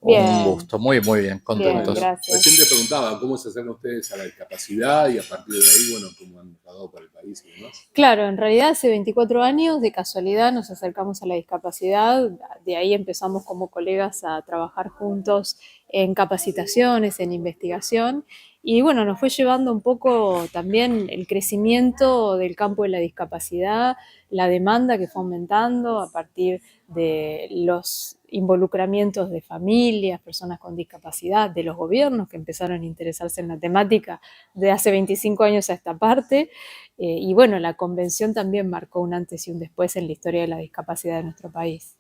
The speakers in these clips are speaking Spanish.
Un Bien, gusto, muy, muy bien, bien, contentos. gracias. Recién te preguntaba cómo se acercan ustedes a la discapacidad y a partir de ahí, bueno, cómo han trabajado por el país y demás. Claro, en realidad hace 24 años, de casualidad, nos acercamos a la discapacidad. De ahí empezamos como colegas a trabajar juntos en capacitaciones, en investigación. Y bueno, nos fue llevando un poco también el crecimiento del campo de la discapacidad, la demanda que fue aumentando a partir de los involucramientos de familias, personas con discapacidad, de los gobiernos que empezaron a interesarse en la temática de hace 25 años a esta parte. Y bueno, la convención también marcó un antes y un después en la historia de la discapacidad de nuestro país.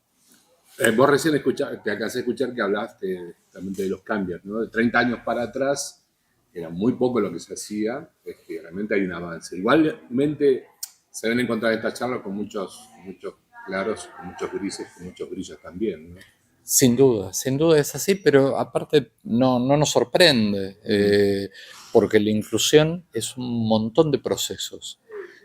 Vos recién te alcancé a escuchar que hablaste también de los cambios, ¿no? De 30 años para atrás era muy poco lo que se hacía, es que realmente hay un avance. Igualmente se deben encontrar estas charlas con muchos claros, con muchos grises, con muchos brillos también, ¿no? Sin duda es así, pero aparte no nos sorprende, porque la inclusión es un montón de procesos.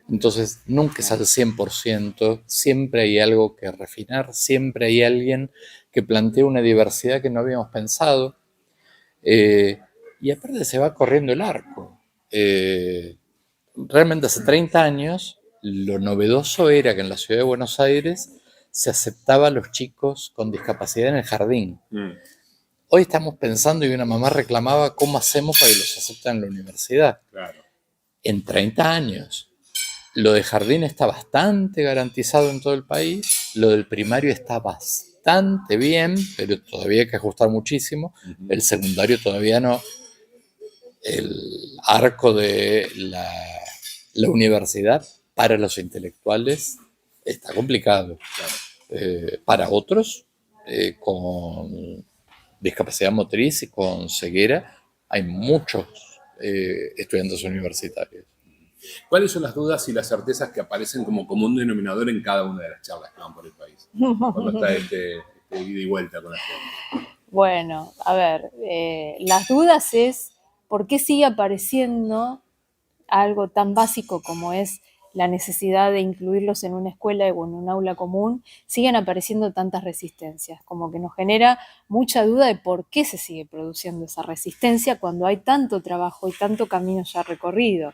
Entonces, nunca es al 100%, siempre hay algo que refinar, siempre hay alguien que plantea una diversidad que no habíamos pensado, y aparte se va corriendo el arco. Realmente hace 30 años lo novedoso era que en la ciudad de Buenos Aires se aceptaba a los chicos con discapacidad en el jardín. Hoy estamos pensando y una mamá reclamaba cómo hacemos para que los acepten en la universidad. Claro. En 30 años. Lo de jardín está bastante garantizado en todo el país, lo del primario está bastante bien, pero todavía hay que ajustar muchísimo, el secundario todavía no, el arco de la universidad para los intelectuales está complicado. Para otros, con discapacidad motriz y con ceguera, hay muchos estudiantes universitarios. ¿Cuáles son las dudas y las certezas que aparecen como común denominador en cada una de las charlas que van por el país? Cuando está este ida y vuelta con la gente. Bueno, a ver, las dudas es por qué sigue apareciendo algo tan básico como es la necesidad de incluirlos en una escuela o en un aula común, siguen apareciendo tantas resistencias, como que nos genera mucha duda de por qué se sigue produciendo esa resistencia cuando hay tanto trabajo y tanto camino ya recorrido.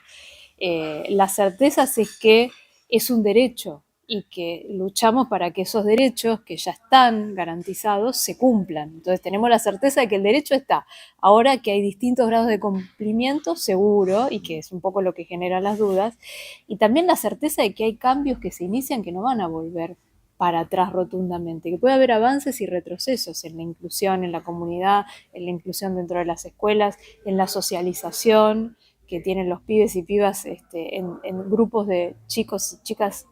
Las certezas es que es un derecho y que luchamos para que esos derechos que ya están garantizados se cumplan. Entonces tenemos la certeza de que el derecho está. Ahora que hay distintos grados de cumplimiento, seguro, y que es un poco lo que genera las dudas, y también la certeza de que hay cambios que se inician que no van a volver para atrás rotundamente, que puede haber avances y retrocesos en la inclusión en la comunidad, en la inclusión dentro de las escuelas, en la socialización que tienen los pibes y pibas en grupos de chicos y chicas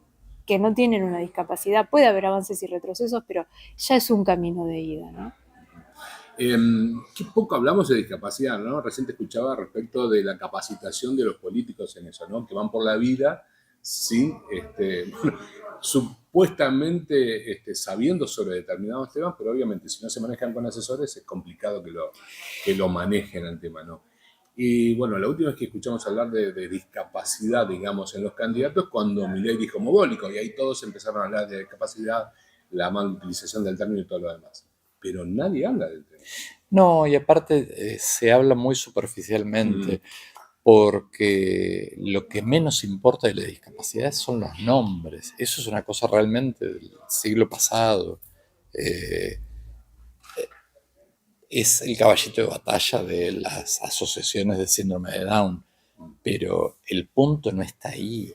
que no tienen una discapacidad. Puede haber avances y retrocesos, pero ya es un camino de ida, ¿no? Qué poco hablamos de discapacidad, ¿no? Recién te escuchaba respecto de la capacitación de los políticos en eso, ¿no? Que van por la vida sin, supuestamente sabiendo sobre determinados temas, pero obviamente si no se manejan con asesores es complicado que lo manejen el tema, ¿no? Y bueno, la última vez que escuchamos hablar de discapacidad, digamos, en los candidatos, cuando Milei dijo mogólico, y ahí todos empezaron a hablar de discapacidad, la mal utilización del término y todo lo demás. Pero nadie habla del tema. No, y aparte se habla muy superficialmente, porque lo que menos importa de la discapacidad son los nombres. Eso es una cosa realmente del siglo pasado. Es el caballito de batalla de las asociaciones de síndrome de Down, pero el punto no está ahí.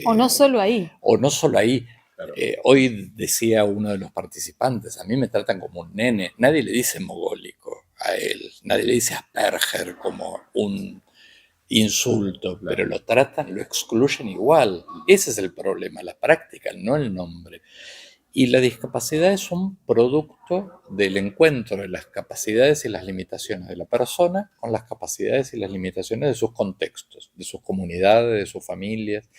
O no solo ahí. O no solo ahí. Claro. Hoy decía uno de los participantes, a mí me tratan como un nene, nadie le dice mogólico a él, nadie le dice Asperger como un insulto, Claro. pero lo tratan, lo excluyen igual. Ese es el problema, la práctica, no el nombre. Y la discapacidad es un producto del encuentro de las capacidades y las limitaciones de la persona con las capacidades y las limitaciones de sus contextos, de sus comunidades, de sus familias.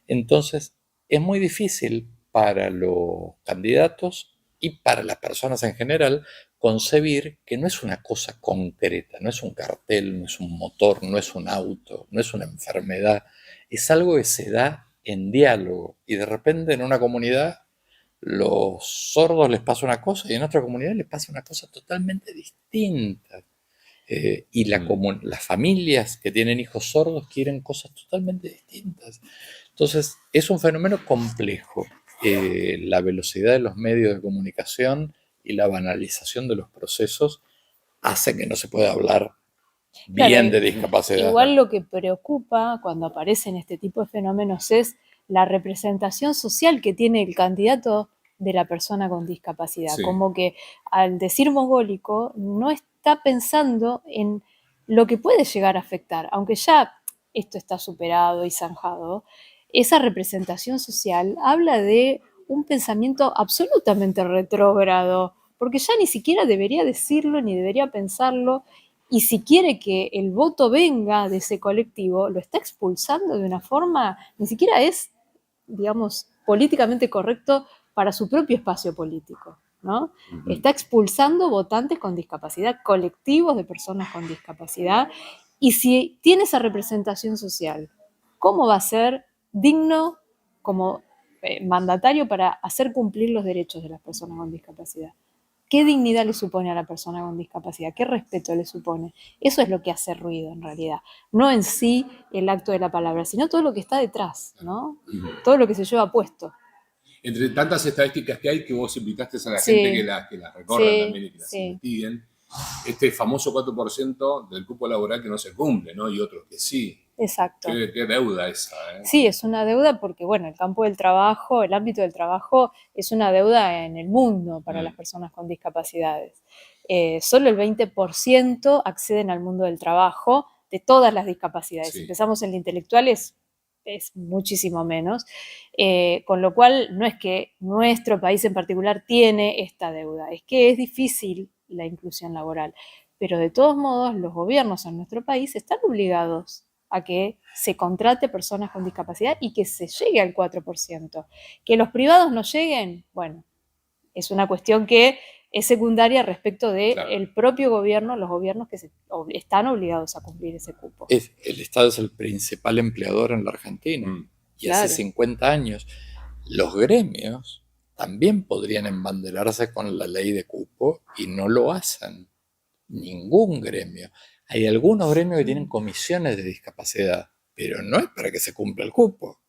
Entonces, es muy difícil para los candidatos y para las personas en general concebir que no es una cosa concreta, no es un cartel, no es un motor, no es un auto, no es una enfermedad, es algo que se da en diálogo y de repente en una comunidad los sordos les pasa una cosa y en otra comunidad les pasa una cosa totalmente distinta. Y las familias que tienen hijos sordos quieren cosas totalmente distintas. Entonces, es un fenómeno complejo. La velocidad de los medios de comunicación y la banalización de los procesos hace que no se pueda hablar bien de discapacidad. Igual lo que preocupa cuando aparecen este tipo de fenómenos es la representación social que tiene el candidato de la persona con discapacidad. Sí. Como que al decir mogólico no está pensando en lo que puede llegar a afectar, aunque ya esto está superado y zanjado. Esa representación social habla de un pensamiento absolutamente retrógrado, porque ya ni siquiera debería decirlo ni debería pensarlo, y si quiere que el voto venga de ese colectivo, lo está expulsando de una forma, ni siquiera es, digamos, políticamente correcto para su propio espacio político, ¿no? Está expulsando votantes con discapacidad, colectivos de personas con discapacidad, y si tiene esa representación social, ¿cómo va a ser digno como mandatario para hacer cumplir los derechos de las personas con discapacidad? ¿Qué dignidad le supone a la persona con discapacidad? ¿Qué respeto le supone? Eso es lo que hace ruido en realidad. No en sí el acto de la palabra, sino todo lo que está detrás, ¿no? Todo lo que se lleva puesto. Entre tantas estadísticas que hay, que vos invitaste a la Sí. gente que las recorran Sí, también y que las sí. investiguen, este famoso 4% del cupo laboral que no se cumple, ¿no? Y otros que sí. Exacto. Qué deuda esa, ¿eh? Sí, es una deuda porque, bueno, el campo del trabajo, el ámbito del trabajo es una deuda en el mundo para las personas con discapacidades. Solo el 20% acceden al mundo del trabajo de todas las discapacidades. Sí. Si empezamos en la intelectual es muchísimo menos, con lo cual no es que nuestro país en particular tiene esta deuda, es que es difícil la inclusión laboral. Pero de todos modos, los gobiernos en nuestro país están obligados a que se contrate personas con discapacidad y que se llegue al 4%. Que los privados no lleguen, bueno, es una cuestión que es secundaria respecto del Claro. propio gobierno, los gobiernos que están obligados a cumplir ese cupo. El Estado es el principal empleador en la Argentina. Y Claro. hace 50 años los gremios también podrían embanderarse con la ley de cupo y no lo hacen. Ningún gremio. Hay algunos gremios que tienen comisiones de discapacidad, pero no es para que se cumpla el cupo.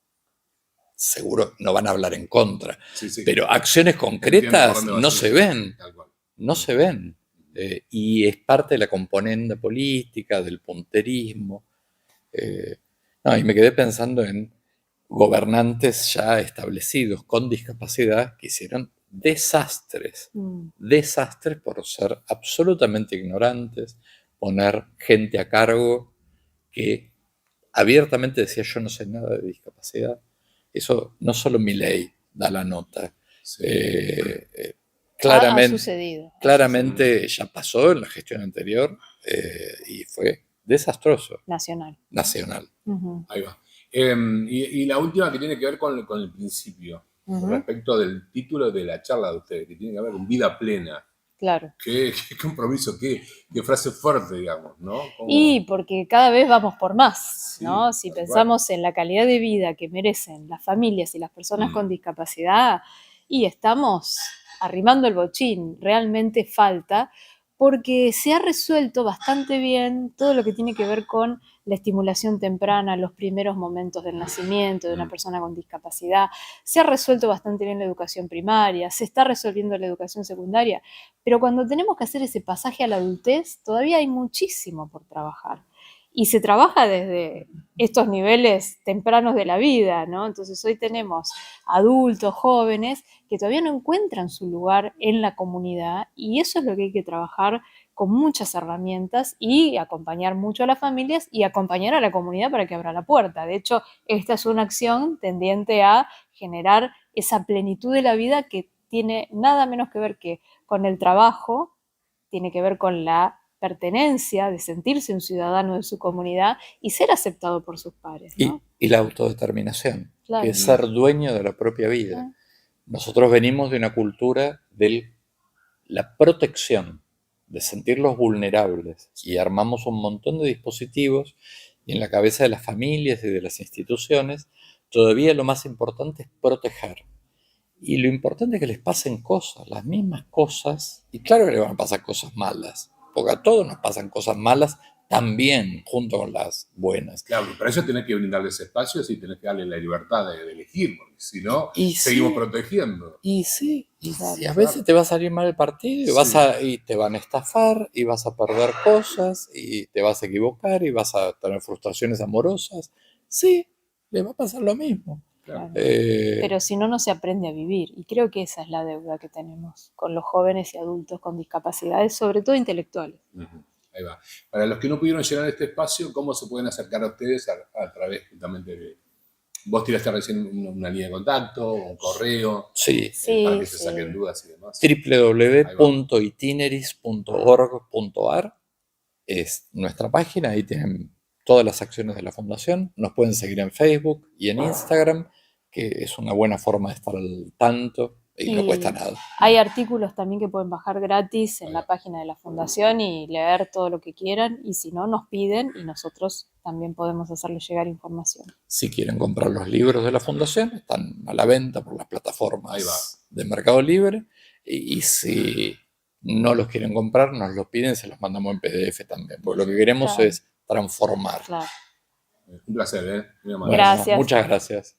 Seguro no van a hablar en contra, Sí. pero acciones concretas no se ven. Tal cual. No se ven. Y es parte de la componente política, del punterismo. Y me quedé pensando en gobernantes ya establecidos con discapacidad que hicieron desastres por ser absolutamente ignorantes, poner gente a cargo que abiertamente decía yo no sé nada de discapacidad. Eso no solo Milei da la nota. Sí. Ha sucedido. Claramente ya pasó en la gestión anterior y fue desastroso. Nacional. Ahí va. Y la última que tiene que ver con el principio, respecto del título de la charla de ustedes, que tiene que ver con vida plena. Claro. Qué compromiso, qué frase fuerte, digamos, ¿no? Y porque cada vez vamos por más, ¿no? Sí, si pensamos en la calidad de vida que merecen las familias y las personas con discapacidad, y estamos arrimando el bochín, realmente falta, porque se ha resuelto bastante bien todo lo que tiene que ver con la estimulación temprana, los primeros momentos del nacimiento de una persona con discapacidad. Se ha resuelto bastante bien la educación primaria, se está resolviendo la educación secundaria, pero cuando tenemos que hacer ese pasaje a la adultez, todavía hay muchísimo por trabajar. Y se trabaja desde estos niveles tempranos de la vida, ¿no? Entonces hoy tenemos adultos, jóvenes, que todavía no encuentran su lugar en la comunidad, y eso es lo que hay que trabajar con muchas herramientas y acompañar mucho a las familias y acompañar a la comunidad para que abra la puerta. De hecho, esta es una acción tendiente a generar esa plenitud de la vida que tiene nada menos que ver que con el trabajo, tiene que ver con la pertenencia, de sentirse un ciudadano de su comunidad y ser aceptado por sus pares, ¿no? Y la autodeterminación, Claro. que es ser dueño de la propia vida. Nosotros venimos de una cultura de la protección, de sentirlos vulnerables, y armamos un montón de dispositivos, y en la cabeza de las familias y de las instituciones todavía lo más importante es proteger. Y lo importante es que les pasen cosas, las mismas cosas. Y claro que les van a pasar cosas malas, porque a todos nos pasan cosas malas también, junto con las buenas. Claro, para eso tenés que brindarles espacios y tenés que darle la libertad de elegir, porque si no, Y seguimos sí, protegiendo. y sí, y Claro. a veces te va a salir mal el partido y te van a estafar y vas a perder cosas y te vas a equivocar y vas a tener frustraciones amorosas. Sí, le va a pasar lo mismo. Claro. Pero si no, no se aprende a vivir. Y creo que esa es la deuda que tenemos con los jóvenes y adultos con discapacidades, sobre todo intelectuales. Ujú. Ahí va. Para los que no pudieron llenar este espacio, ¿cómo se pueden acercar a ustedes a través justamente de... Vos tiraste recién una línea de contacto, un correo, Sí, para que se saquen dudas y demás. www.itineris.org.ar es nuestra página, ahí tienen todas las acciones de la fundación. Nos pueden seguir en Facebook y en Instagram, que es una buena forma de estar al tanto y no cuesta nada. Hay artículos también que pueden bajar gratis en la página de la fundación y leer todo lo que quieran, y si no, nos piden y nosotros también podemos hacerles llegar información. Si quieren comprar los libros de la fundación, están a la venta por las plataformas de Mercado Libre, y si no los quieren comprar, nos los piden, se los mandamos en PDF también, porque lo que queremos es transformar. Claro. Un placer, ¿eh? Bueno, Gracias. muchas gracias.